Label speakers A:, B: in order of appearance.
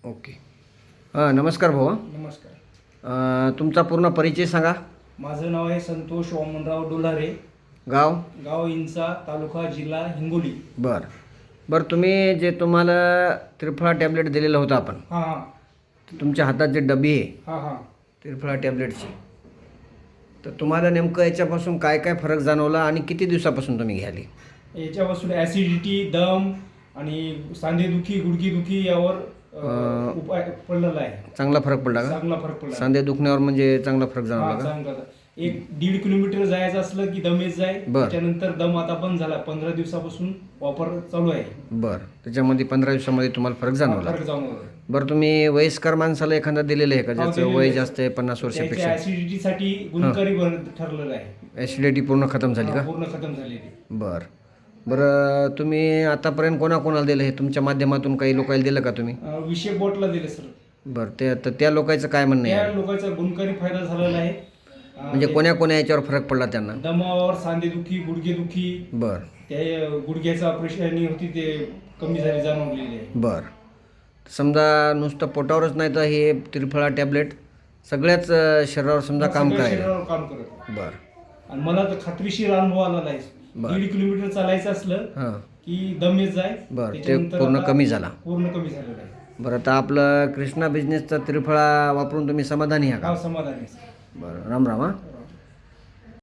A: Okay. नमस्कार भाऊ.
B: नमस्कार.
A: तुमचा पूर्ण परिचय सांगा.
B: माझं नाव आहे संतोष वामनराव डोलारे.
A: गाव
B: गाव इंचा, तालुका जिल्हा हिंगोली.
A: बरं बरं. तुम्ही जे तुम्हाला त्रिफळा टॅबलेट दिलेलं होतं आपण,
B: हां हां
A: तुमच्या हातात जे डबी आहे
B: हां हां
A: त्रिफळा टॅबलेटची, तर तुम्हाला नेमकं याच्यापासून काय काय फरक जाणवला आणि किती दिवसापासून तुम्ही घ्याली?
B: याच्यापासून ॲसिडिटी, दम आणि सांधेदुखी, गुडघेदुखी यावर उपाय पडलेला आहे.
A: चांगला फरक पडला का?
B: चांगला फरक पडला.
A: सांधे दुखण्यावर म्हणजे चांगला फरक जाणवला
B: हां,
A: का?
B: चांगला. 1-1.5 किलोमीटर जायचं असलं की दम येत जाय.
A: बरं.
B: त्याच्यानंतर दम आता बंद झाला. 15 दिवसापासून वापर चालू आहे.
A: बरं. त्याच्यामध्ये 15 दिवसामध्ये तुम्हाला फरक जाणवला.
B: फरक जाणवला.
A: बरं, तुम्ही वयस्कर माणसाला एखादा दिलेलं आहे का ज्याचं
B: दिलेलं
A: वय
B: आहे.
A: जास्त आहे 50 वर्षापेक्षा?
B: ॲसिडिटीसाठी गुणकारी ठरलेलं आहे.
A: ॲसिडिटी पूर्ण खतम झाली का?
B: पूर्ण खतम झालेली.
A: बरं बरं. तुम्ही आतापर्यंत कोणाकोणाला दिलं हे? तुमच्या माध्यमातून काही लोकांना दिलं का तुम्ही?
B: विषय बोटला दिले सर.
A: बरं. तर त्या लोकांचं काय म्हणणं
B: त्या
A: आहे?
B: लोकांचा गुणकारी फायदा झालेला आहे.
A: म्हणजे कोण्या कोण्या याच्यावर फरक पडला त्यांना?
B: दमावर, सांधेदुखी, गुडघेदुखी,
A: बरं
B: ते गुडघ्याचं ऑपरेशन होती ते कमी झाली, जाणवलेली आहे.
A: बरं. समजा नुसतं पोटावरच नाही तर हे त्रिफळा टॅबलेट सगळ्याच शरीरावर समजा काम
B: सगळ्या
A: करायला?
B: शरीरावर काम करत.
A: बरं
B: आणि मला तर खात्रीशीर अनुभव आलेला आहे.
A: बरं.
B: 1.5 किलोमीटर चालायचं असलं
A: हां
B: की दम येत जाय.
A: बरं. ते
B: त्याच्यानंतर
A: पूर्ण
B: आता
A: कमी झाला.
B: पूर्ण कमी झालेलं आहे.
A: बरं. आता आपलं कृष्णा बिझनेसचा त्रिफळा वापरून तुम्ही समाधानी आहे का?
B: गाव समाधान आहे.
A: बरं. राम राम. हां.